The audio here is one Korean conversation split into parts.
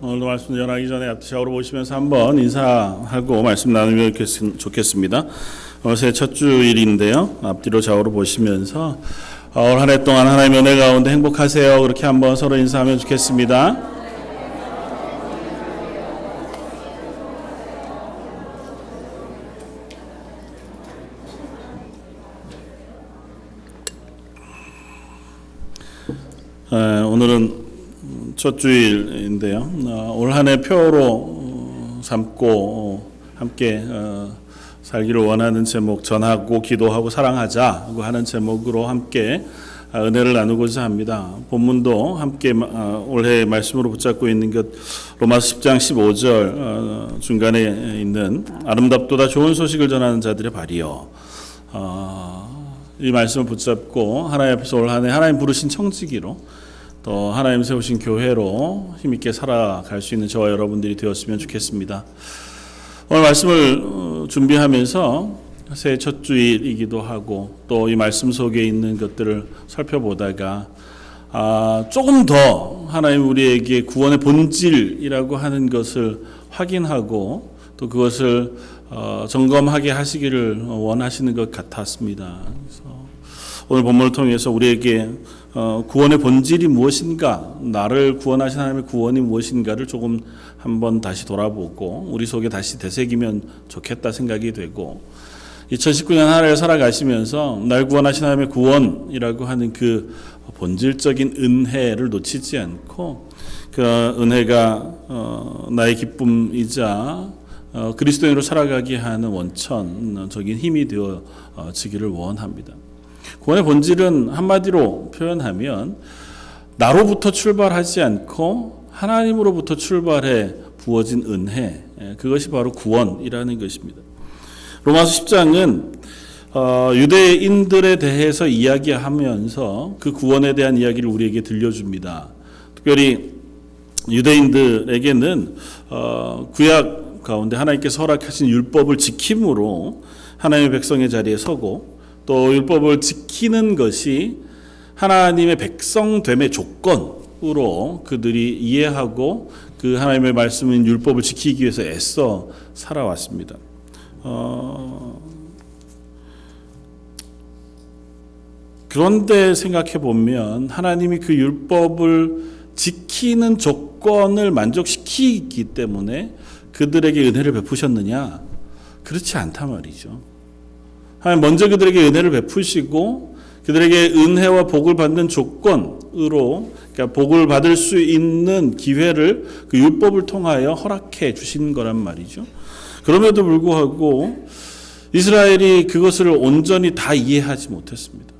오늘도 말씀 전하기 전에 앞뒤좌우로 보시면서 한번 인사하고 말씀 나누면 좋겠습니다. 오늘 새 첫 주일인데요. 앞뒤로 좌우로 보시면서 올 한 해 동안 하나님의 은혜 가운데 행복하세요. 그렇게 한번 서로 인사하면 좋겠습니다. 오늘은 첫 주일인데요. 올 한 해 표로 삼고 함께 살기를 원하는 제목, 전하고 기도하고 사랑하자고 하는 제목으로 함께 은혜를 나누고자 합니다. 본문도 함께 올해 말씀으로 붙잡고 있는 것, 로마서 10장 15절 중간에 있는 아름답도다 좋은 소식을 전하는 자들의 발이여. 이 말씀을 붙잡고 하나님 앞에서 올 한 해 하나님 부르신 청지기로 또 하나님 세우신 교회로 힘있게 살아갈 수 있는 저와 여러분들이 되었으면 좋겠습니다. 오늘 말씀을 준비하면서 새해 첫 주일이기도 하고 또 이 말씀 속에 있는 것들을 살펴보다가 조금 더 하나님 우리에게 구원의 본질이라고 하는 것을 확인하고 또 그것을 점검하게 하시기를 원하시는 것 같았습니다. 그래서 오늘 본문을 통해서 우리에게 구원의 본질이 무엇인가, 나를 구원하신 하나님의 구원이 무엇인가를 조금 한번 다시 돌아보고 우리 속에 다시 되새기면 좋겠다 생각이 되고, 2019년 한 해를 살아가시면서 날 구원하신 하나님의 구원이라고 하는 그 본질적인 은혜를 놓치지 않고 그 은혜가 나의 기쁨이자 그리스도인으로 살아가게 하는 원천적인 힘이 되어지기를 원합니다. 구원의 본질은 한마디로 표현하면 나로부터 출발하지 않고 하나님으로부터 출발해 부어진 은혜, 그것이 바로 구원이라는 것입니다. 로마서 10장은 유대인들에 대해서 이야기하면서 그 구원에 대한 이야기를 우리에게 들려줍니다. 특별히 유대인들에게는 구약 가운데 하나님께서 허락하신 율법을 지킴으로 하나님의 백성의 자리에 서고 또 율법을 지키는 것이 하나님의 백성됨의 조건으로 그들이 이해하고 그 하나님의 말씀인 율법을 지키기 위해서 애써 살아왔습니다. 그런데 생각해 보면 하나님이 그 율법을 지키는 조건을 만족시키기 때문에 그들에게 은혜를 베푸셨느냐? 그렇지 않단 말이죠. 하나님 먼저 그들에게 은혜를 베푸시고 그들에게 은혜와 복을 받는 조건으로, 그러니까 복을 받을 수 있는 기회를 그 율법을 통하여 허락해 주신 거란 말이죠. 그럼에도 불구하고 이스라엘이 그것을 온전히 다 이해하지 못했습니다.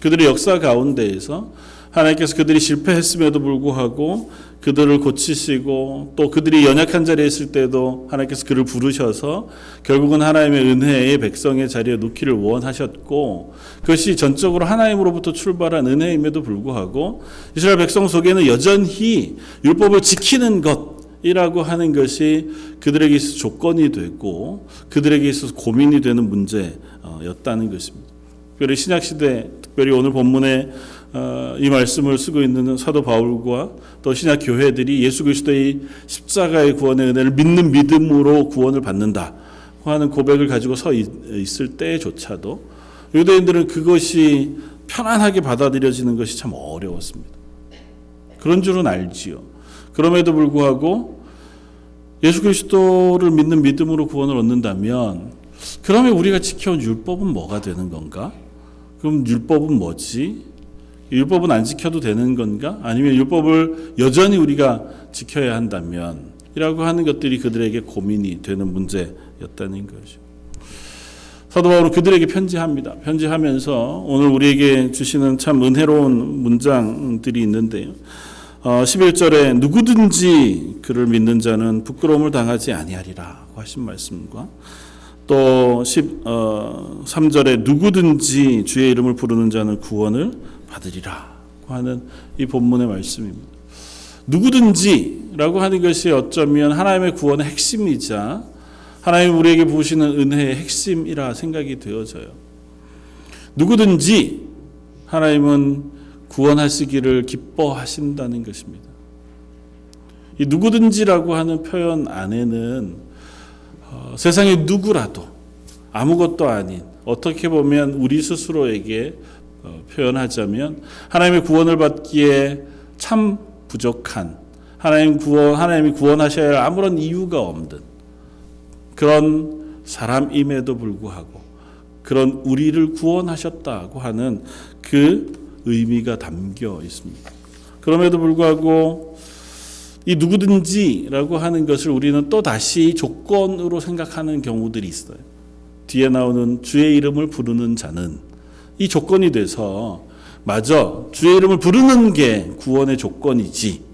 그들의 역사 가운데에서 하나님께서 그들이 실패했음에도 불구하고 그들을 고치시고 또 그들이 연약한 자리에 있을 때도 하나님께서 그를 부르셔서 결국은 하나님의 은혜의 백성의 자리에 놓기를 원하셨고, 그것이 전적으로 하나님으로부터 출발한 은혜임에도 불구하고 이스라엘 백성 속에는 여전히 율법을 지키는 것이라고 하는 것이 그들에게 있어서 조건이 되고 그들에게 있어서 고민이 되는 문제였다는 것입니다. 특별히 신약시대, 특별히 오늘 본문에 이 말씀을 쓰고 있는 사도 바울과 또 신약 교회들이 예수 그리스도의 십자가의 구원의 은혜를 믿는 믿음으로 구원을 받는다 하는 고백을 가지고 서 있을 때조차도 유대인들은 그것이 편안하게 받아들여지는 것이 참 어려웠습니다. 그런 줄은 알지요. 그럼에도 불구하고 예수 그리스도를 믿는 믿음으로 구원을 얻는다면 그러면 우리가 지켜온 율법은 뭐가 되는 건가? 그럼 율법은 뭐지? 율법은 안 지켜도 되는 건가? 아니면 율법을 여전히 우리가 지켜야 한다면? 이라고 하는 것들이 그들에게 고민이 되는 문제였다는 거죠. 사도 바울은 그들에게 편지합니다. 편지하면서 오늘 우리에게 주시는 참 은혜로운 문장들이 있는데요. 11절에 누구든지 그를 믿는 자는 부끄러움을 당하지 아니하리라 하신 말씀과 또 13절에 누구든지 주의 이름을 부르는 자는 구원을 받으리라 하는 이 본문의 말씀입니다. 누구든지라고 하는 것이 어쩌면 하나님의 구원의 핵심이자 하나님 우리에게 부으시는 은혜의 핵심이라 생각이 되어져요. 누구든지 하나님은 구원하시기를 기뻐하신다는 것입니다. 이 누구든지라고 하는 표현 안에는 세상의 누구라도 아무것도 아닌, 어떻게 보면 우리 스스로에게 표현하자면 하나님의 구원을 받기에 참 부족한, 하나님이 구원하셔야 할 아무런 이유가 없는 그런 사람임에도 불구하고 그런 우리를 구원하셨다고 하는 그 의미가 담겨 있습니다. 그럼에도 불구하고 이 누구든지라고 하는 것을 우리는 또 다시 조건으로 생각하는 경우들이 있어요. 뒤에 나오는 주의 이름을 부르는 자는 이 조건이 돼서 맞아, 주의 이름을 부르는 게 구원의 조건이지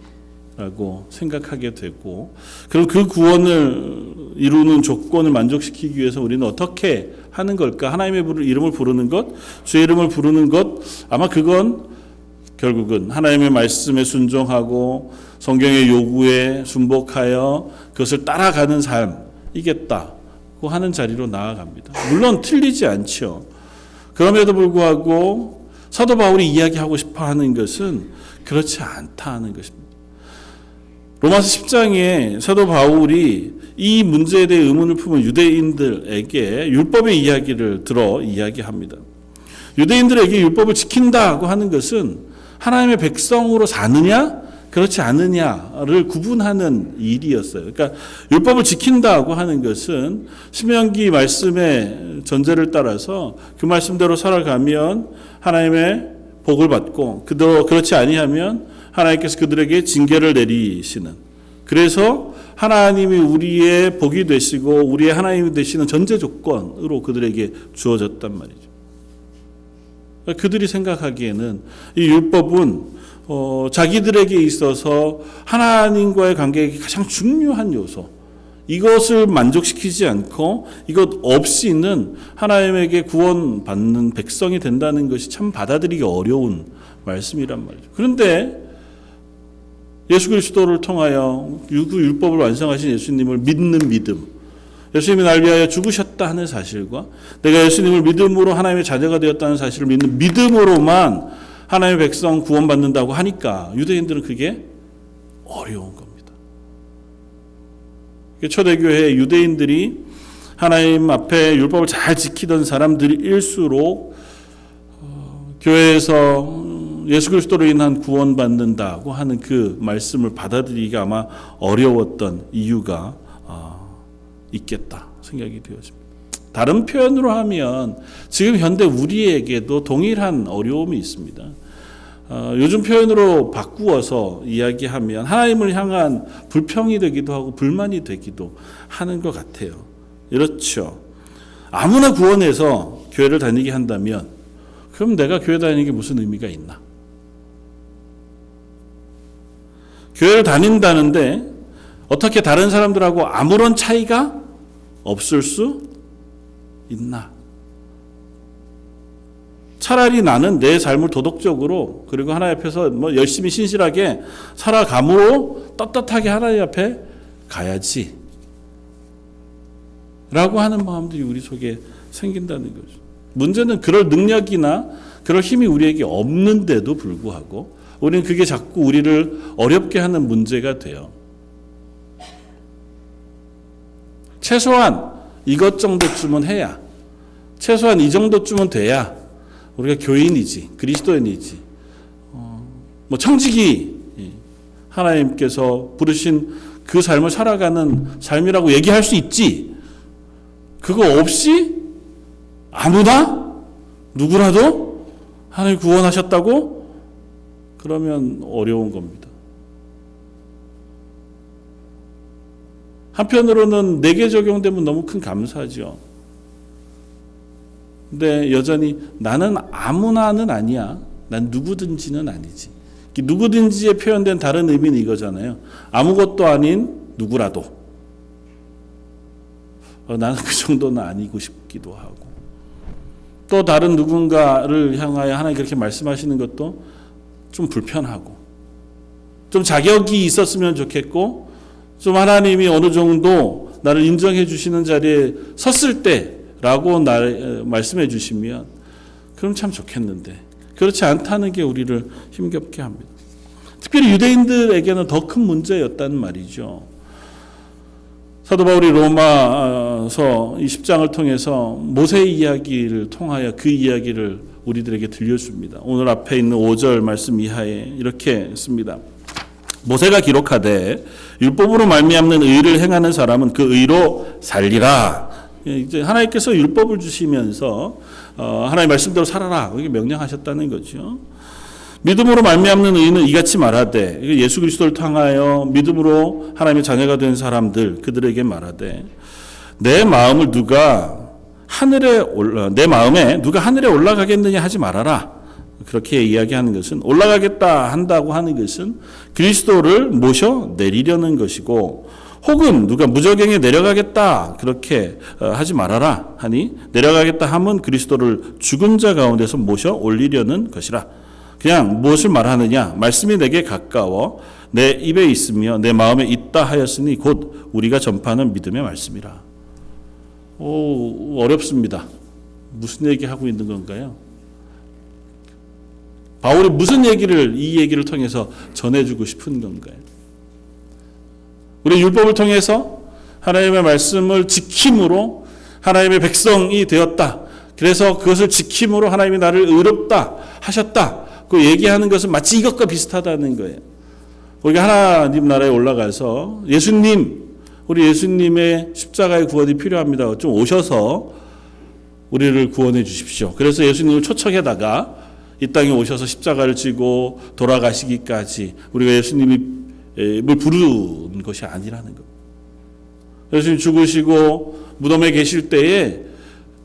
라고 생각하게 되고, 그럼 그 구원을 이루는 조건을 만족시키기 위해서 우리는 어떻게 하는 걸까? 하나님의 이름을 부르는 것, 주의 이름을 부르는 것, 아마 그건 결국은 하나님의 말씀에 순종하고 성경의 요구에 순복하여 그것을 따라가는 삶이겠다고 하는 자리로 나아갑니다. 물론 틀리지 않죠. 그럼에도 불구하고 사도 바울이 이야기하고 싶어 하는 것은 그렇지 않다는 것입니다. 로마서 10장에 사도 바울이 이 문제에 대해 의문을 품은 유대인들에게 율법의 이야기를 들어 이야기합니다. 유대인들에게 율법을 지킨다고 하는 것은 하나님의 백성으로 사느냐 그렇지 않느냐를 구분하는 일이었어요. 그러니까 율법을 지킨다고 하는 것은 신명기 말씀의 전제를 따라서 그 말씀대로 살아가면 하나님의 복을 받고 그렇지 아니하면 하나님께서 그들에게 징계를 내리시는, 그래서 하나님이 우리의 복이 되시고 우리의 하나님이 되시는 전제 조건으로 그들에게 주어졌단 말이죠. 그들이 생각하기에는 이 율법은 자기들에게 있어서 하나님과의 관계에 가장 중요한 요소, 이것을 만족시키지 않고 이것 없이는 하나님에게 구원받는 백성이 된다는 것이 참 받아들이기 어려운 말씀이란 말이죠. 그런데 예수 그리스도를 통하여 그 율법을 완성하신 예수님을 믿는 믿음, 예수님이 날 위하여 죽으셨다 하는 사실과 내가 예수님을 믿음으로 하나님의 자녀가 되었다는 사실을 믿는 믿음으로만 하나님의 백성 구원받는다고 하니까 유대인들은 그게 어려운 겁니다. 초대교회 유대인들이 하나님 앞에 율법을 잘 지키던 사람들일수록 교회에서 예수 그리스도로 인한 구원받는다고 하는 그 말씀을 받아들이기가 아마 어려웠던 이유가 있겠다 생각이 되어집니다. 다른 표현으로 하면 지금 현대 우리에게도 동일한 어려움이 있습니다. 요즘 표현으로 바꾸어서 이야기하면 하나님을 향한 불평이 되기도 하고 불만이 되기도 하는 것 같아요. 이렇죠. 아무나 구원해서 교회를 다니게 한다면 그럼 내가 교회 다니는 게 무슨 의미가 있나? 교회를 다닌다는데 어떻게 다른 사람들하고 아무런 차이가 없을 수 있나? 차라리 나는 내 삶을 도덕적으로 그리고 하나님 앞에서 열심히 신실하게 살아감으로 떳떳하게 하나님 앞에 가야지 라고 하는 마음들이 우리 속에 생긴다는 거죠. 문제는 그럴 능력이나 그럴 힘이 우리에게 없는데도 불구하고 우리는 그게 자꾸 우리를 어렵게 하는 문제가 돼요. 최소한 이것 정도쯤은 해야, 최소한 이 정도쯤은 돼야 우리가 교인이지, 그리스도인이지, 청지기 하나님께서 부르신 그 삶을 살아가는 삶이라고 얘기할 수 있지. 그거 없이 아무나 누구라도 하나님 구원하셨다고? 그러면 어려운 겁니다. 한편으로는 내게 적용되면 너무 큰 감사죠. 근데 여전히 나는 아무나는 아니야. 난 누구든지는 아니지. 누구든지에 표현된 다른 의미는 이거잖아요. 아무것도 아닌 누구라도. 나는 그 정도는 아니고 싶기도 하고. 또 다른 누군가를 향하여 하나님 그렇게 말씀하시는 것도 좀 불편하고, 좀 자격이 있었으면 좋겠고, 좀 하나님이 어느 정도 나를 인정해 주시는 자리에 섰을 때라고 말씀해 주시면 그럼 참 좋겠는데 그렇지 않다는 게 우리를 힘겹게 합니다. 특별히 유대인들에게는 더 큰 문제였단 말이죠. 사도 바울이 로마서 10장을 통해서 모세의 이야기를 통하여 그 이야기를 우리들에게 들려줍니다. 오늘 앞에 있는 5절 말씀 이하에 이렇게 씁니다. 모세가 기록하되 율법으로 말미암는 의를 행하는 사람은 그 의로 살리라. 이제 하나님께서 율법을 주시면서 하나님의 말씀대로 살아라 이렇게 명령하셨다는 거죠. 믿음으로 말미암는 의는 이같이 말하되, 예수 그리스도를 통하여 믿음으로 하나님의 자녀가 된 사람들 그들에게 말하되, 내 마음에 누가 하늘에 올라가겠느냐 하지 말아라. 그렇게 이야기하는 것은, 올라가겠다 한다고 하는 것은 그리스도를 모셔 내리려는 것이고, 혹은 누가 무저갱에 내려가겠다 그렇게 하지 말아라 하니, 내려가겠다 함은 그리스도를 죽은 자 가운데서 모셔 올리려는 것이라. 그냥 무엇을 말하느냐? 말씀이 내게 가까워 내 입에 있으며 내 마음에 있다 하였으니 곧 우리가 전파하는 믿음의 말씀이라. 어렵습니다. 무슨 얘기하고 있는 건가요? 바울이 무슨 이 얘기를 통해서 전해주고 싶은 건가요? 우리 율법을 통해서 하나님의 말씀을 지킴으로 하나님의 백성이 되었다. 그래서 그것을 지킴으로 하나님이 나를 의롭다 하셨다. 그 얘기하는 것은 마치 이것과 비슷하다는 거예요. 우리가 하나님 나라에 올라가서 우리 예수님의 십자가의 구원이 필요합니다. 좀 오셔서 우리를 구원해 주십시오. 그래서 예수님을 초청해다가 이 땅에 오셔서 십자가를 지고 돌아가시기까지 우리가 예수님을 부르는 것이 아니라는 것. 예수님 죽으시고 무덤에 계실 때에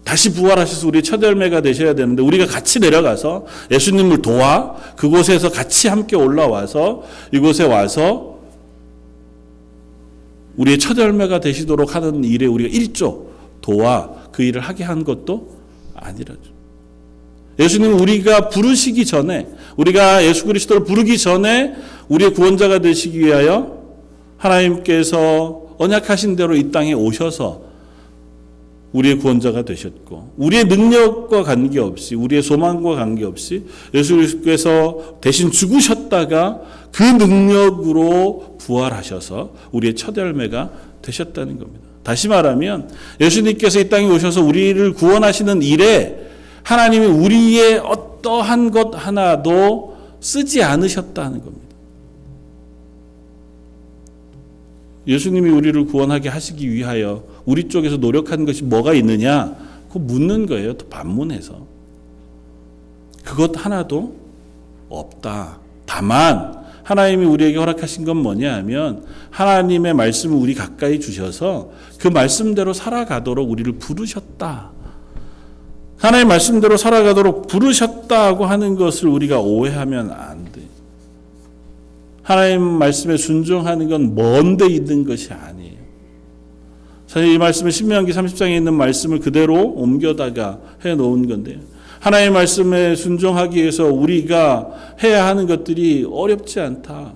다시 부활하셔서 우리의 첫 열매가 되셔야 되는데, 우리가 같이 내려가서 예수님을 도와 그곳에서 같이 함께 올라와서 이곳에 와서 우리의 첫 열매가 되시도록 하는 일에 우리가 일조 도와 그 일을 하게 한 것도 아니라죠. 예수님은 우리가 부르시기 전에, 우리가 예수 그리스도를 부르기 전에 우리의 구원자가 되시기 위하여 하나님께서 언약하신 대로 이 땅에 오셔서 우리의 구원자가 되셨고, 우리의 능력과 관계없이, 우리의 소망과 관계없이 예수 그리스도께서 대신 죽으셨다가 그 능력으로 부활하셔서 우리의 첫 열매가 되셨다는 겁니다. 다시 말하면 예수님께서 이 땅에 오셔서 우리를 구원하시는 일에 하나님이 우리의 어떠한 것 하나도 쓰지 않으셨다는 겁니다. 예수님이 우리를 구원하게 하시기 위하여 우리 쪽에서 노력하는 것이 뭐가 있느냐? 그거 묻는 거예요. 또 반문해서. 그것 하나도 없다. 다만 하나님이 우리에게 허락하신 건 뭐냐 하면, 하나님의 말씀을 우리 가까이 주셔서 그 말씀대로 살아가도록 우리를 부르셨다. 하나님의 말씀대로 살아가도록 부르셨다고 하는 것을 우리가 오해하면 안 돼. 하나님 말씀에 순종하는 건 먼 데 있는 것이 아니에요. 사실 이 말씀은 신명기 30장에 있는 말씀을 그대로 옮겨다가 해놓은 건데요. 하나님의 말씀에 순종하기 위해서 우리가 해야 하는 것들이 어렵지 않다.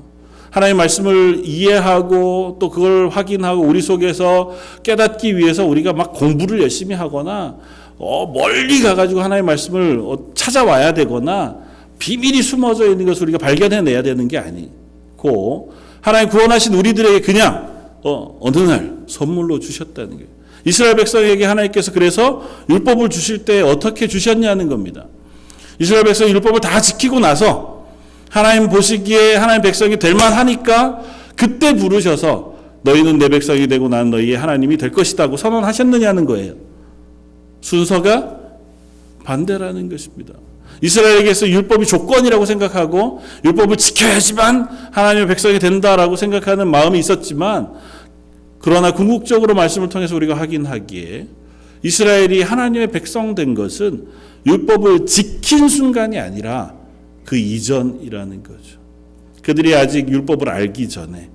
하나님의 말씀을 이해하고 또 그걸 확인하고 우리 속에서 깨닫기 위해서 우리가 막 공부를 열심히 하거나 멀리 가가지고 하나님의 말씀을 찾아와야 되거나 비밀이 숨어져 있는 것을 우리가 발견해내야 되는 게 아니고, 하나님 구원하신 우리들에게 그냥 어느 날 선물로 주셨다는 거예요. 이스라엘 백성에게 하나님께서 그래서 율법을 주실 때 어떻게 주셨냐는 겁니다. 이스라엘 백성이 율법을 다 지키고 나서 하나님 보시기에 하나님 백성이 될 만하니까 그때 부르셔서 너희는 내 백성이 되고 난 너희의 하나님이 될 것이라고 선언하셨느냐는 거예요. 순서가 반대라는 것입니다. 이스라엘에게서 율법이 조건이라고 생각하고 율법을 지켜야지만 하나님의 백성이 된다라고 생각하는 마음이 있었지만, 그러나 궁극적으로 말씀을 통해서 우리가 확인하기에 이스라엘이 하나님의 백성 된 것은 율법을 지킨 순간이 아니라 그 이전이라는 거죠. 그들이 아직 율법을 알기 전에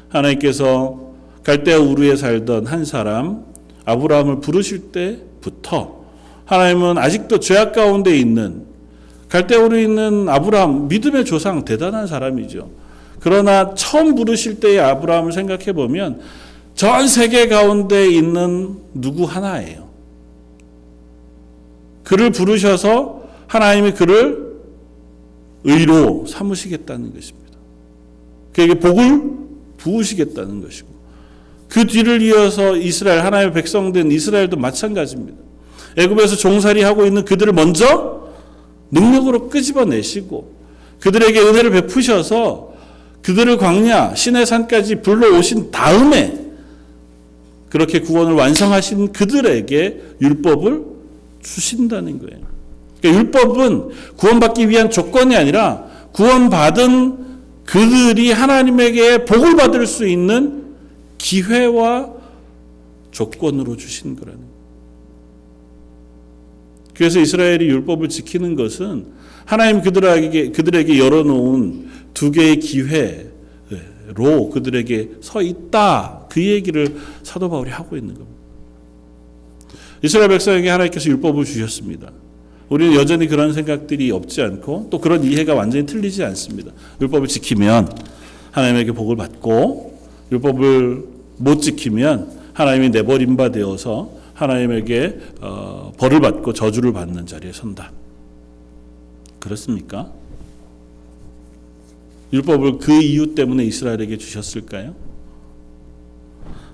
하나님께서 갈대아 우르에 살던 한 사람 아브라함을 부르실 때부터 하나님은 아직도 죄악 가운데 있는 갈대아 우르에 있는 아브라함, 믿음의 조상, 대단한 사람이죠. 그러나 처음 부르실 때의 아브라함을 생각해 보면 전 세계 가운데 있는 누구 하나예요. 그를 부르셔서 하나님이 그를 의로 삼으시겠다는 것입니다. 그에게 복을 부으시겠다는 것이고, 그 뒤를 이어서 이스라엘, 하나님의 백성된 이스라엘도 마찬가지입니다. 애굽에서 종살이하고 있는 그들을 먼저 능력으로 끄집어내시고 그들에게 은혜를 베푸셔서 그들을 광야 시내 산까지 불러오신 다음에 그렇게 구원을 완성하신 그들에게 율법을 주신다는 거예요. 그러니까 율법은 구원받기 위한 조건이 아니라 구원받은 그들이 하나님에게 복을 받을 수 있는 기회와 조건으로 주신 거라는 거예요. 그래서 이스라엘이 율법을 지키는 것은 하나님 그들에게 열어놓은 두 개의 기회로 그들에게 서 있다. 그 얘기를 사도 바울이 하고 있는 겁니다. 이스라엘 백성에게 하나님께서 율법을 주셨습니다. 우리는 여전히 그런 생각들이 없지 않고 또 그런 이해가 완전히 틀리지 않습니다. 율법을 지키면 하나님에게 복을 받고 율법을 못 지키면 하나님이 내버린 바 되어서 하나님에게 벌을 받고 저주를 받는 자리에 선다. 그렇습니까? 율법을 그 이유 때문에 이스라엘에게 주셨을까요?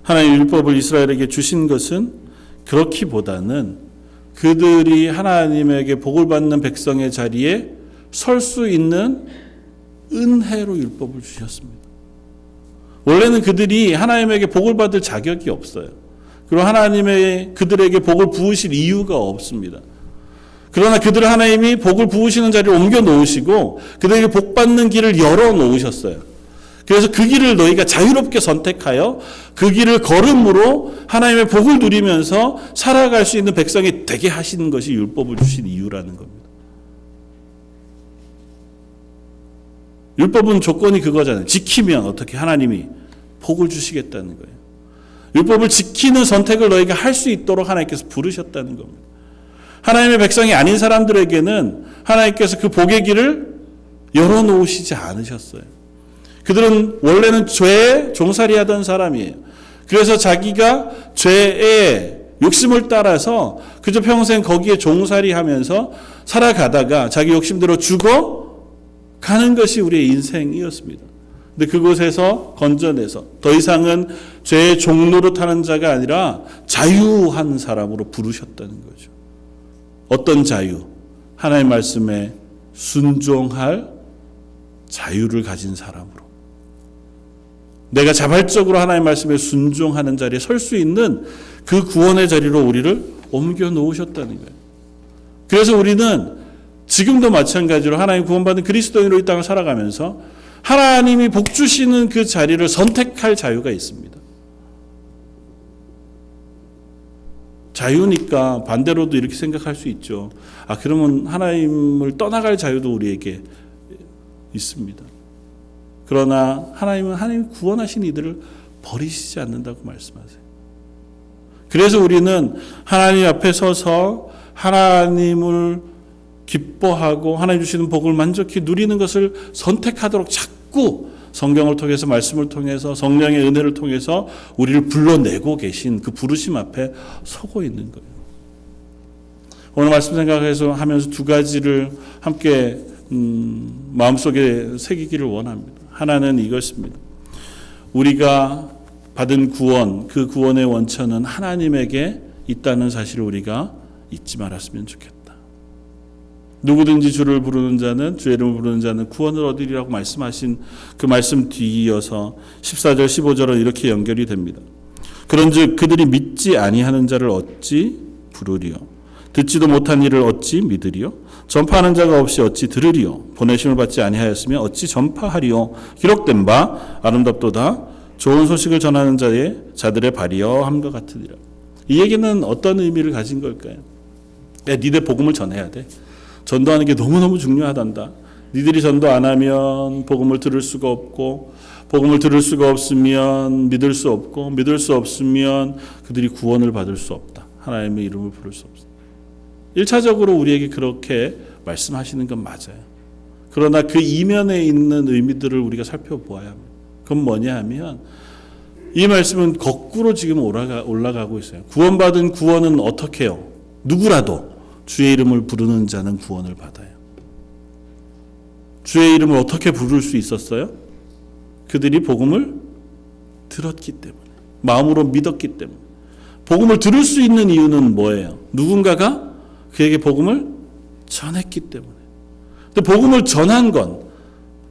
하나님 율법을 이스라엘에게 주신 것은 그렇기보다는 그들이 하나님에게 복을 받는 백성의 자리에 설 수 있는 은혜로 율법을 주셨습니다. 원래는 그들이 하나님에게 복을 받을 자격이 없어요. 그리고 하나님의 그들에게 복을 부으실 이유가 없습니다. 그러나 그들을 하나님이 복을 부으시는 자리에 옮겨 놓으시고 그들에게 복 받는 길을 열어 놓으셨어요. 그래서 그 길을 너희가 자유롭게 선택하여 그 길을 걸음으로 하나님의 복을 누리면서 살아갈 수 있는 백성이 되게 하시는 것이 율법을 주신 이유라는 겁니다. 율법은 조건이 그거잖아요. 지키면 어떻게 하나님이 복을 주시겠다는 거예요. 율법을 지키는 선택을 너희가 할 수 있도록 하나님께서 부르셨다는 겁니다. 하나님의 백성이 아닌 사람들에게는 하나님께서 그 복의 길을 열어놓으시지 않으셨어요. 그들은 원래는 죄에 종살이하던 사람이에요. 그래서 자기가 죄의 욕심을 따라서 그저 평생 거기에 종살이하면서 살아가다가 자기 욕심대로 죽어 가는 것이 우리의 인생이었습니다. 근데 그곳에서 건져내서 더 이상은 죄의 종로로 타는 자가 아니라 자유한 사람으로 부르셨다는 거죠. 어떤 자유? 하나님 말씀에 순종할 자유를 가진 사람으로. 내가 자발적으로 하나님 말씀에 순종하는 자리에 설 수 있는 그 구원의 자리로 우리를 옮겨 놓으셨다는 거예요. 그래서 우리는 지금도 마찬가지로 하나님 구원받은 그리스도인으로 이 땅을 살아가면서 하나님이 복 주시는 그 자리를 선택할 자유가 있습니다. 자유니까 반대로도 이렇게 생각할 수 있죠. 그러면 하나님을 떠나갈 자유도 우리에게 있습니다. 그러나 하나님은 하나님 구원하신 이들을 버리시지 않는다고 말씀하세요. 그래서 우리는 하나님 앞에 서서 하나님을 기뻐하고 하나님 주시는 복을 만족히 누리는 것을 선택하도록 자꾸 성경을 통해서 말씀을 통해서 성령의 은혜를 통해서 우리를 불러내고 계신 그 부르심 앞에 서고 있는 거예요. 오늘 말씀 생각해서 하면서 두 가지를 함께 마음속에 새기기를 원합니다. 하나는 이것입니다. 우리가 받은 구원, 그 구원의 원천은 하나님에게 있다는 사실을 우리가 잊지 말았으면 좋겠다. 누구든지 주를 부르는 자는, 주의 이름을 부르는 자는 구원을 얻으리라고 말씀하신 그 말씀 뒤이어서 14절 15절은 이렇게 연결이 됩니다. 그런즉 그들이 믿지 아니하는 자를 어찌 부르리요? 듣지도 못한 일을 어찌 믿으리요? 전파하는 자가 없이 어찌 들으리요? 보내심을 받지 아니하였으면 어찌 전파하리요? 기록된 바 아름답도다 좋은 소식을 전하는 자들의 발이여 함과 같으리라. 이 얘기는 어떤 의미를 가진 걸까요? 니들 복음을 전해야 돼. 전도하는 게 너무너무 중요하단다. 니들이 전도 안 하면 복음을 들을 수가 없고, 복음을 들을 수가 없으면 믿을 수 없고, 믿을 수 없으면 그들이 구원을 받을 수 없다. 하나님의 이름을 부를 수 없다. 1차적으로 우리에게 그렇게 말씀하시는 건 맞아요. 그러나 그 이면에 있는 의미들을 우리가 살펴보아야 합니다. 그건 뭐냐 하면 이 말씀은 거꾸로 지금 올라가고 있어요. 구원받은 구원은 어떻게 해요? 누구라도 주의 이름을 부르는 자는 구원을 받아요. 주의 이름을 어떻게 부를 수 있었어요? 그들이 복음을 들었기 때문에, 마음으로 믿었기 때문에. 복음을 들을 수 있는 이유는 뭐예요? 누군가가 그에게 복음을 전했기 때문에. 근데 복음을 전한 건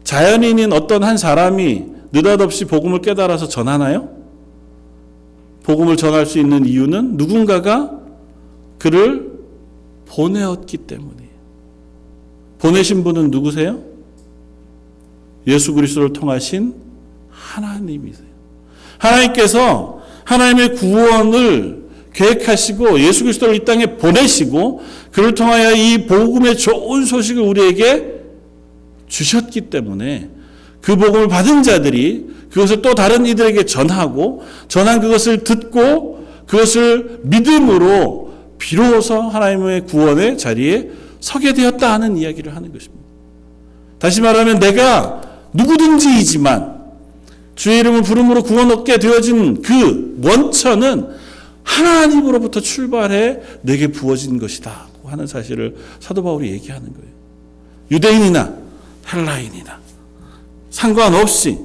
자연인인 어떤 한 사람이 느닷없이 복음을 깨달아서 전하나요? 복음을 전할 수 있는 이유는 누군가가 그를 보내었기 때문이에요. 보내신 분은 누구세요? 예수 그리스도를 통하신 하나님이세요. 하나님께서 하나님의 구원을 계획하시고 예수 그리스도를 이 땅에 보내시고 그를 통하여 이 복음의 좋은 소식을 우리에게 주셨기 때문에 그 복음을 받은 자들이 그것을 또 다른 이들에게 전하고 전한 그것을 듣고 그것을 믿음으로 비로소 하나님의 구원의 자리에 서게 되었다 하는 이야기를 하는 것입니다. 다시 말하면 내가 누구든지이지만 주의 이름을 부름으로 구원 얻게 되어진 그 원천은 하나님으로부터 출발해 내게 부어진 것이다 하는 사실을 사도 바울이 얘기하는 거예요. 유대인이나 헬라인이나 상관없이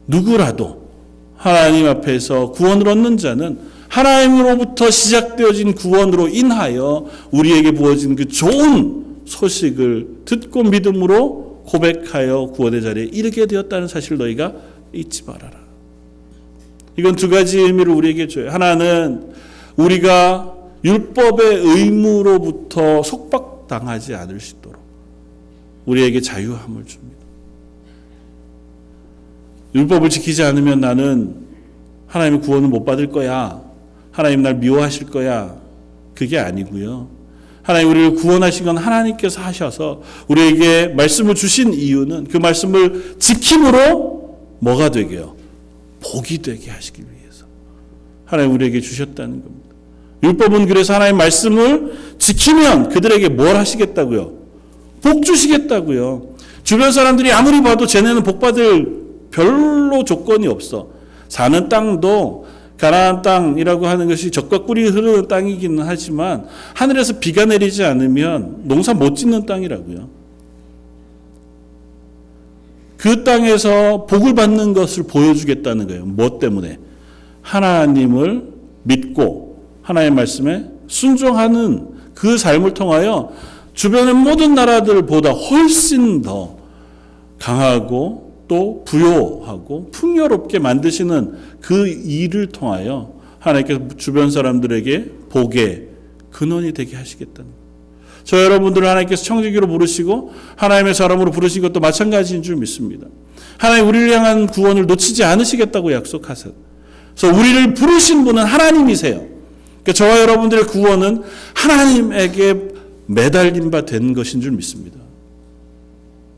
누구라도 하나님 앞에서 구원을 얻는 자는 하나님으로부터 시작되어진 구원으로 인하여 우리에게 부어진 그 좋은 소식을 듣고 믿음으로 고백하여 구원의 자리에 이르게 되었다는 사실을 너희가 잊지 말아라. 이건 두 가지 의미를 우리에게 줘요. 하나는 우리가 율법의 의무로부터 속박당하지 않을 수 있도록 우리에게 자유함을 줍니다. 율법을 지키지 않으면 나는 하나님의 구원을 못 받을 거야. 하나님 날 미워하실 거야. 그게 아니고요. 하나님 우리를 구원하신 건 하나님께서 하셔서 우리에게 말씀을 주신 이유는 그 말씀을 지킴으로 뭐가 되게요? 복이 되게 하시기 위해서 하나님 우리에게 주셨다는 겁니다. 율법은 그래서 하나님 말씀을 지키면 그들에게 뭘 하시겠다고요? 복 주시겠다고요. 주변 사람들이 아무리 봐도 쟤네는 복 받을 별로 조건이 없어. 사는 땅도 가나안 땅이라고 하는 것이 젖과 꿀이 흐르는 땅이기는 하지만 하늘에서 비가 내리지 않으면 농사 못 짓는 땅이라고요. 그 땅에서 복을 받는 것을 보여주겠다는 거예요. 뭐 때문에? 하나님을 믿고 하나님의 말씀에 순종하는 그 삶을 통하여 주변의 모든 나라들보다 훨씬 더 강하고 또 부요하고 풍요롭게 만드시는 그 일을 통하여 하나님께서 주변 사람들에게 복의 근원이 되게 하시겠다는 거예요. 저 여러분들을 하나님께서 청지기로 부르시고 하나님의 사람으로 부르신 것도 마찬가지인 줄 믿습니다. 하나님 우리를 향한 구원을 놓치지 않으시겠다고 약속하세요. 그래서 우리를 부르신 분은 하나님이세요. 그러니까 저와 여러분들의 구원은 하나님에게 매달린 바 된 것인 줄 믿습니다.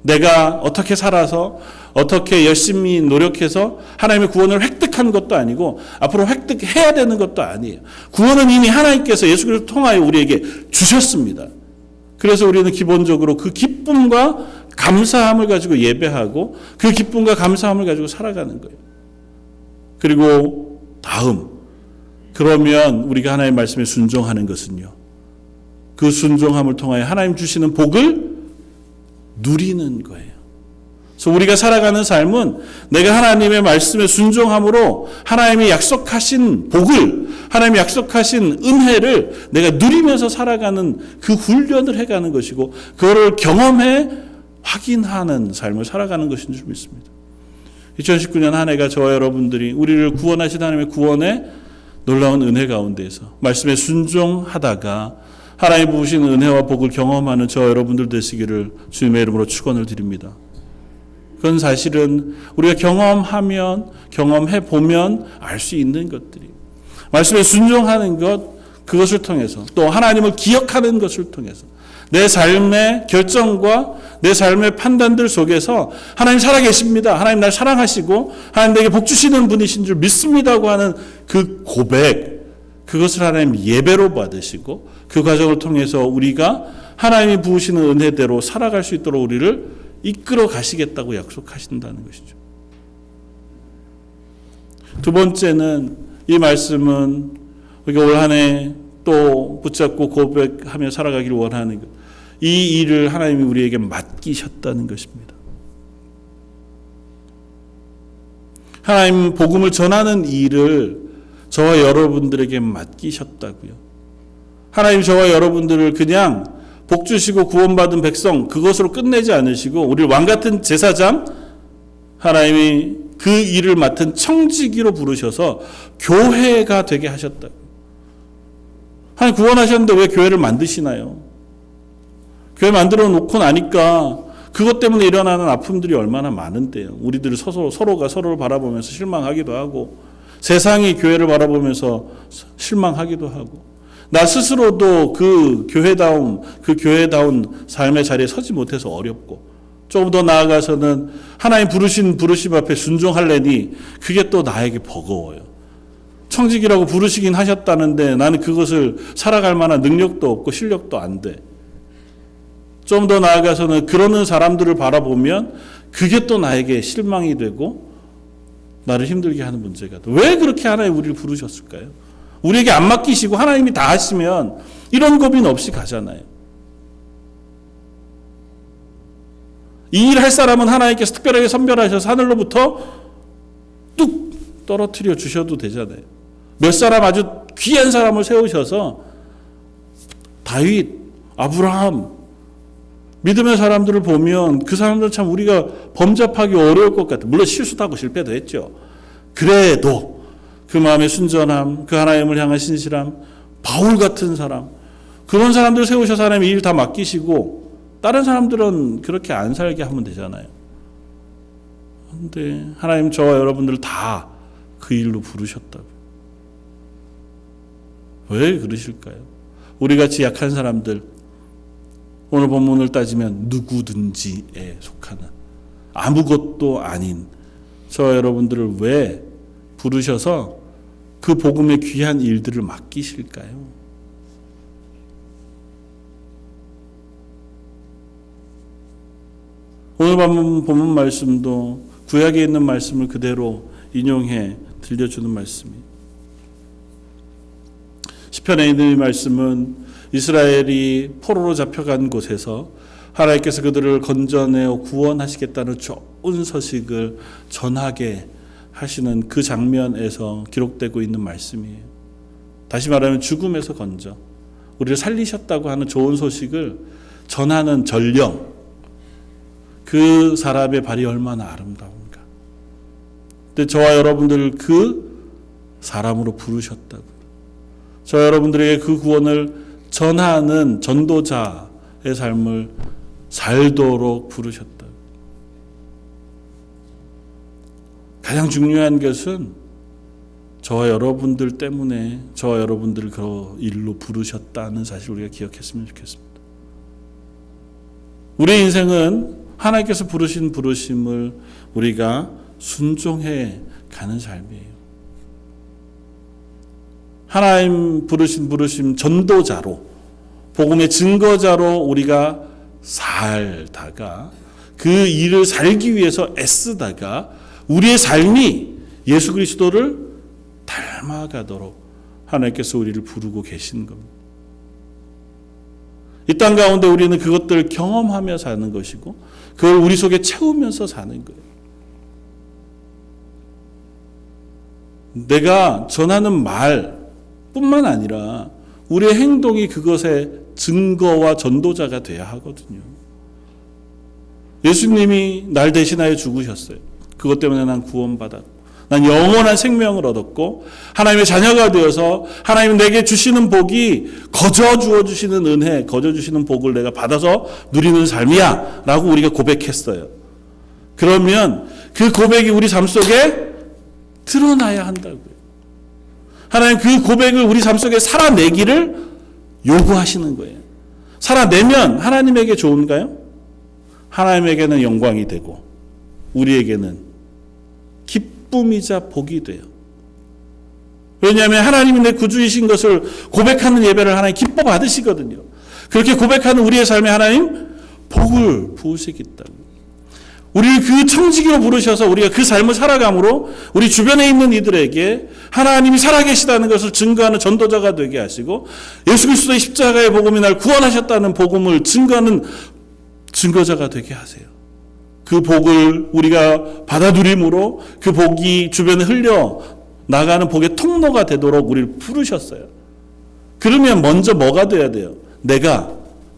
내가 어떻게 살아서 어떻게 열심히 노력해서 하나님의 구원을 획득한 것도 아니고 앞으로 획득해야 되는 것도 아니에요. 구원은 이미 하나님께서 예수 그리스도를 통하여 우리에게 주셨습니다. 그래서 우리는 기본적으로 그 기쁨과 감사함을 가지고 예배하고 그 기쁨과 감사함을 가지고 살아가는 거예요. 그리고 다음, 그러면 우리가 하나님의 말씀에 순종하는 것은요. 그 순종함을 통하여 하나님 주시는 복을 누리는 거예요. 그래서 우리가 살아가는 삶은 내가 하나님의 말씀에 순종함으로 하나님이 약속하신 복을, 하나님이 약속하신 은혜를 내가 누리면서 살아가는 그 훈련을 해가는 것이고 그거를 경험해 확인하는 삶을 살아가는 것인 줄 믿습니다. 2019년 한 해가 저와 여러분들이 우리를 구원하신 하나님의 구원의 놀라운 은혜 가운데에서 말씀에 순종하다가 하나님 부으신 은혜와 복을 경험하는 저와 여러분들 되시기를 주님의 이름으로 축원을 드립니다. 그건 사실은 우리가 경험하면 경험해보면 알 수 있는 것들이 말씀에 순종하는 것, 그것을 통해서 또 하나님을 기억하는 것을 통해서 내 삶의 결정과 내 삶의 판단들 속에서 하나님 살아계십니다. 하나님 날 사랑하시고 하나님 내게 복 주시는 분이신 줄 믿습니다고 하는 그 고백, 그것을 하나님 예배로 받으시고 그 과정을 통해서 우리가 하나님이 부으시는 은혜대로 살아갈 수 있도록 우리를 이끌어 가시겠다고 약속하신다는 것이죠. 두 번째는 이 말씀은 우리가 올 한 해 또 붙잡고 고백하며 살아가기를 원하는 것. 이 일을 하나님이 우리에게 맡기셨다는 것입니다. 하나님 복음을 전하는 일을 저와 여러분들에게 맡기셨다고요. 하나님 저와 여러분들을 그냥 복 주시고 구원받은 백성 그것으로 끝내지 않으시고 우리를 왕같은 제사장, 하나님이 그 일을 맡은 청지기로 부르셔서 교회가 되게 하셨다고요. 하나님 구원하셨는데 왜 교회를 만드시나요? 교회 만들어 놓고 나니까 그것 때문에 일어나는 아픔들이 얼마나 많은데요. 우리들이 서로가 서로를 바라보면서 실망하기도 하고, 세상이 교회를 바라보면서 실망하기도 하고, 나 스스로도 그 교회다운 삶의 자리에 서지 못해서 어렵고, 조금 더 나아가서는 하나님 부르심 앞에 순종하려니 그게 또 나에게 버거워요. 청지기라고 부르시긴 하셨다는데 나는 그것을 살아갈 만한 능력도 없고 실력도 안 돼. 좀 더 나아가서는 그러는 사람들을 바라보면 그게 또 나에게 실망이 되고 나를 힘들게 하는 문제가 돼. 왜 그렇게 하나님 우리를 부르셨을까요? 우리에게 안 맡기시고 하나님이 다 하시면 이런 고민 없이 가잖아요. 이 일 할 사람은 하나님께서 특별하게 선별하셔서 하늘로부터 뚝 떨어뜨려 주셔도 되잖아요. 몇 사람 아주 귀한 사람을 세우셔서 다윗, 아브라함, 믿음의 사람들을 보면 그 사람들 참 우리가 범접하기 어려울 것 같아요. 물론 실수도 하고 실패도 했죠. 그래도 그 마음의 순전함, 그 하나님을 향한 신실함, 바울 같은 사람, 그런 사람들 세우셔서 하나님이 일 다 맡기시고 다른 사람들은 그렇게 안 살게 하면 되잖아요. 그런데 하나님 저와 여러분들 다 그 일로 부르셨다고. 왜 그러실까요? 우리같이 약한 사람들, 오늘 본문을 따지면 누구든지에 속하는 아무것도 아닌 저와 여러분들을 왜 부르셔서 그 복음의 귀한 일들을 맡기실까요? 오늘 본문 말씀도 구약에 있는 말씀을 그대로 인용해 들려주는 말씀이에요. 시편에 있는 이 말씀은 이스라엘이 포로로 잡혀간 곳에서 하나님께서 그들을 건져내어 구원하시겠다는 좋은 소식을 전하게 하시는 그 장면에서 기록되고 있는 말씀이에요. 다시 말하면 죽음에서 건져 우리를 살리셨다고 하는 좋은 소식을 전하는 전령, 그 사람의 발이 얼마나 아름다운가. 근데 저와 여러분들을 그 사람으로 부르셨다고. 저와 여러분들에게 그 구원을 전하는 전도자의 삶을 살도록 부르셨다. 가장 중요한 것은 저와 여러분들 때문에 저와 여러분들을 그 일로 부르셨다는 사실을 우리가 기억했으면 좋겠습니다. 우리의 인생은 하나님께서 부르신 부르심을 우리가 순종해 가는 삶이에요. 하나님 부르신 부르심 전도자로, 복음의 증거자로 우리가 살다가 그 일을 살기 위해서 애쓰다가 우리의 삶이 예수 그리스도를 닮아가도록 하나님께서 우리를 부르고 계신 겁니다. 이 땅 가운데 우리는 그것들을 경험하며 사는 것이고 그걸 우리 속에 채우면서 사는 거예요. 내가 전하는 말뿐만 아니라 우리의 행동이 그것의 증거와 전도자가 되어야 하거든요. 예수님이 날 대신하여 죽으셨어요. 그것 때문에 난 구원받았고 난 영원한 생명을 얻었고 하나님의 자녀가 되어서 하나님 내게 주시는 복이 거저 주어주시는 은혜, 거저 주시는 복을 내가 받아서 누리는 삶이야 라고 우리가 고백했어요. 그러면 그 고백이 우리 삶 속에 드러나야 한다고요. 하나님 그 고백을 우리 삶 속에 살아내기를 요구하시는 거예요. 살아내면 하나님에게 좋은가요? 하나님에게는 영광이 되고 우리에게는 기쁨이자 복이 돼요. 왜냐하면 하나님이 내 구주이신 것을 고백하는 예배를 하나님 기뻐 받으시거든요. 그렇게 고백하는 우리의 삶에 하나님 복을 부으시겠다고. 우리를 그 청지기로 부르셔서 우리가 그 삶을 살아감으로 우리 주변에 있는 이들에게 하나님이 살아계시다는 것을 증거하는 전도자가 되게 하시고 예수 그리스도의 십자가의 복음이 날 구원하셨다는 복음을 증거하는 증거자가 되게 하세요. 그 복을 우리가 받아들임으로 그 복이 주변에 흘려 나가는 복의 통로가 되도록 우리를 부르셨어요. 그러면 먼저 뭐가 돼야 돼요? 내가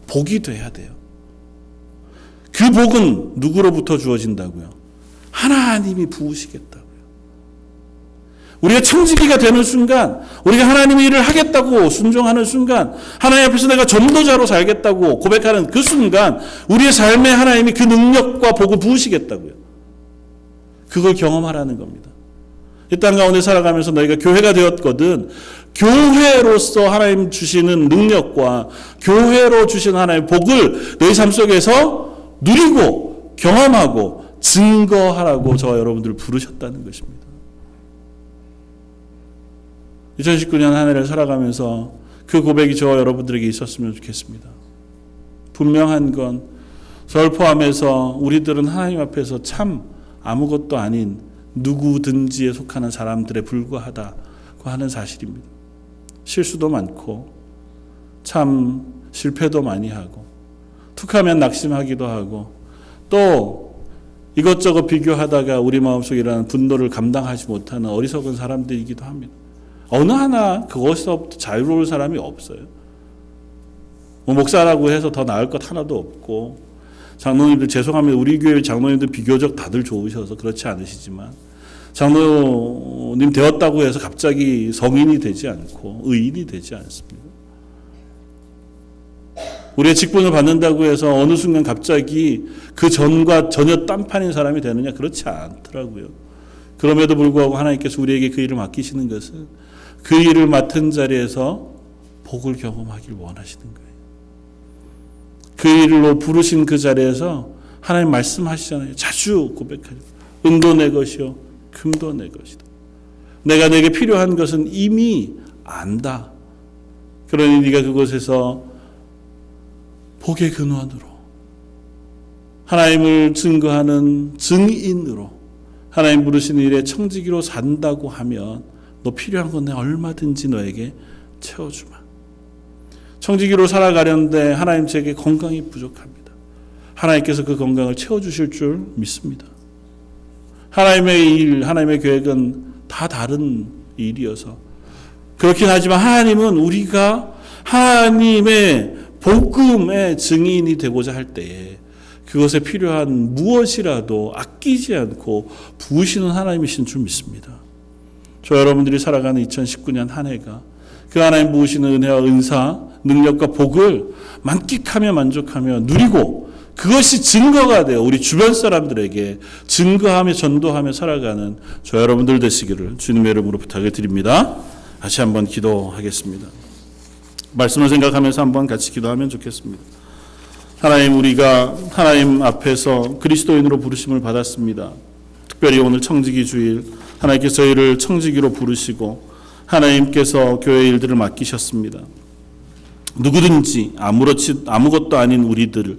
복이 돼야 돼요. 그 복은 누구로부터 주어진다고요? 하나님이 부으시겠다고요. 우리가 청지기가 되는 순간, 우리가 하나님의 일을 하겠다고 순종하는 순간, 하나님 앞에서 내가 전도자로 살겠다고 고백하는 그 순간 우리의 삶에 하나님이 그 능력과 복을 부으시겠다고요. 그걸 경험하라는 겁니다. 이 땅 가운데 살아가면서 너희가 교회가 되었거든 교회로서 하나님 주시는 능력과 교회로 주시는 하나님의 복을 너희 삶 속에서 누리고 경험하고 증거하라고 저와 여러분들을 부르셨다는 것입니다. 2019년 한 해를 살아가면서 그 고백이 저와 여러분들에게 있었으면 좋겠습니다. 분명한 건 저를 포함해서 우리들은 하나님 앞에서 참 아무것도 아닌 누구든지에 속하는 사람들에 불과하다고 하는 사실입니다. 실수도 많고 참 실패도 많이 하고 툭하면 낙심하기도 하고 또 이것저것 비교하다가 우리 마음속에 일어나는 분노를 감당하지 못하는 어리석은 사람들이기도 합니다. 어느 하나 그것에서부터 자유로울 사람이 없어요. 목사라고 해서 더 나을 것 하나도 없고 장로님들 죄송합니다. 우리 교회 장로님들 비교적 다들 좋으셔서 그렇지 않으시지만 장로님 되었다고 해서 갑자기 성인이 되지 않고 의인이 되지 않습니다. 우리의 직분을 받는다고 해서 어느 순간 갑자기 그 전과 전혀 딴판인 사람이 되느냐? 그렇지 않더라고요. 그럼에도 불구하고 하나님께서 우리에게 그 일을 맡기시는 것은 그 일을 맡은 자리에서 복을 경험하길 원하시는 거예요. 그 일로 부르신 그 자리에서 하나님 말씀하시잖아요. 자주 고백하죠. 은도 내 것이요 금도 내 것이다. 내가 내게 필요한 것은 이미 안다. 그러니 네가 그곳에서 복의 근원으로 하나님을 증거하는 증인으로 하나님 부르신 일에 청지기로 산다고 하면 너 필요한 건 내가 얼마든지 너에게 채워주마. 청지기로 살아가려는데 하나님 제게 건강이 부족합니다. 하나님께서 그 건강을 채워주실 줄 믿습니다. 하나님의 일, 하나님의 계획은 다 다른 일이어서 그렇긴 하지만 하나님은 우리가 하나님의 복음의 증인이 되고자 할 때에 그것에 필요한 무엇이라도 아끼지 않고 부으시는 하나님이신 줄 믿습니다. 저 여러분들이 살아가는 2019년 한 해가 그 하나님 부으시는 은혜와 은사, 능력과 복을 만끽하며 만족하며 누리고 그것이 증거가 되어 우리 주변 사람들에게 증거하며 전도하며 살아가는 저 여러분들 되시기를 주님의 이름으로 부탁을 드립니다. 다시 한번 기도하겠습니다. 말씀을 생각하면서 한번 같이 기도하면 좋겠습니다. 하나님, 우리가 하나님 앞에서 그리스도인으로 부르심을 받았습니다. 특별히 오늘 청지기 주일 하나님께서 저희를 청지기로 부르시고 하나님께서 교회 일들을 맡기셨습니다. 누구든지 아무것도 아닌 우리들,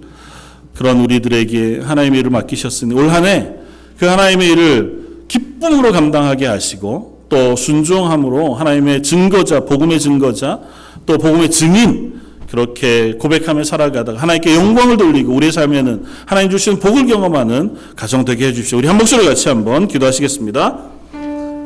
그런 우리들에게 하나님의 일을 맡기셨으니 올 한 해 그 하나님의 일을 기쁨으로 감당하게 하시고 또 순종함으로 하나님의 증거자, 복음의 증거자, 또 복음의 증인 그렇게 고백하며 살아가다가 하나님께 영광을 돌리고 우리의 삶에는 하나님 주시는 복을 경험하는 가정 되게 해주십시오. 우리 한 목소리 같이 한번 기도하시겠습니다.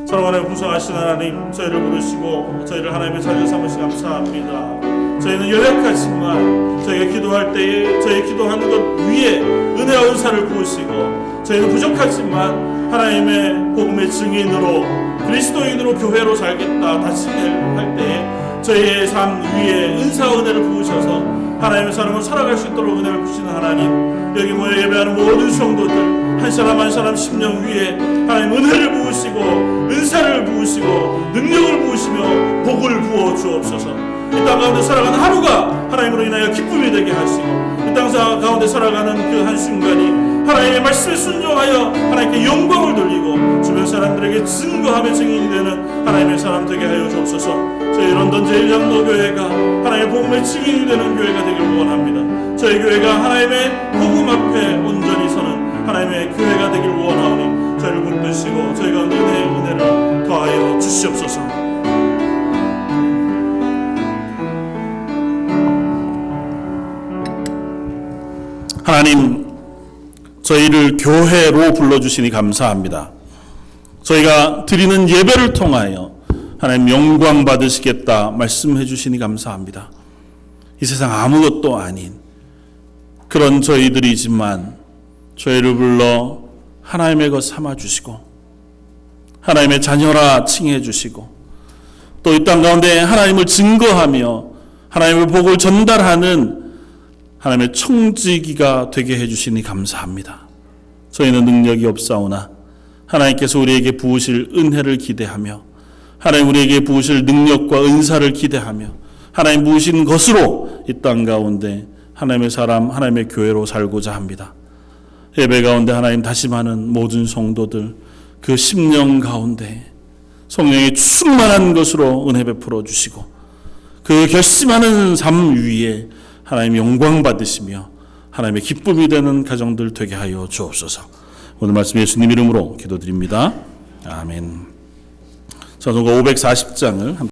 사랑하는 풍성하신 하나님, 저희를 부르시고 저희를 하나님의 자녀 삼으시 감사합니다. 저희는 연약하지만 저희가 기도할 때에 저희 기도하는 것 위에 은혜와 은사를 부으시고 저희는 부족하지만 하나님의 복음의 증인으로 그리스도인으로 교회로 살겠다 다시 할 때에 저희의 삶 위에 은사와 은혜를 부으셔서 하나님의 사람을 살아갈 수 있도록 은혜를 부시는 하나님, 여기 모여 예배하는 모든 성도들 한 사람 한 사람 심령 위에 하나님 은혜를 부으시고 은사를 부으시고 능력을 부으시며 복을 부어 주옵소서. 이 땅 가운데 살아가는 하루가 하나님으로 인하여 기쁨이 되게 하시고 이 땅 가운데 살아가는 그 한순간이 하나님의 말씀에 순종하여 하나님께 영광을 돌리고 주변 사람들에게 증거하며 증인이 되는 하나님의 사람 되게 하여 주옵소서. 저희 런던 제1장로교회가 하나님의 복음의 증인이 되는 교회가 되길 원합니다. 저희 교회가 하나님의 복음 앞에 온전히 서는 하나님의 교회가 되길 원하오니 저희를 붙드시고 저희 가운데 은혜를 더하여 주시옵소서. 하나님, 저희를 교회로 불러주시니 감사합니다. 저희가 드리는 예배를 통하여 하나님 영광 받으시겠다 말씀해 주시니 감사합니다. 이 세상 아무것도 아닌 그런 저희들이지만 저희를 불러 하나님의 것 삼아주시고 하나님의 자녀라 칭해 주시고 또 이 땅 가운데 하나님을 증거하며 하나님의 복을 전달하는 하나님의 청지기가 되게 해주시니 감사합니다. 저희는 능력이 없사오나 하나님께서 우리에게 부으실 은혜를 기대하며 하나님 우리에게 부으실 능력과 은사를 기대하며 하나님 부으신 것으로 이 땅 가운데 하나님의 사람, 하나님의 교회로 살고자 합니다. 예배 가운데 하나님 다짐하는 모든 성도들 그 심령 가운데 성령의 충만한 것으로 은혜 베풀어 주시고 그 결심하는 삶 위에 하나님 영광 받으시며 하나님의 기쁨이 되는 가정들 되게 하여 주옵소서. 오늘 말씀 예수님 이름으로 기도드립니다. 아멘. 자, 누가 540장을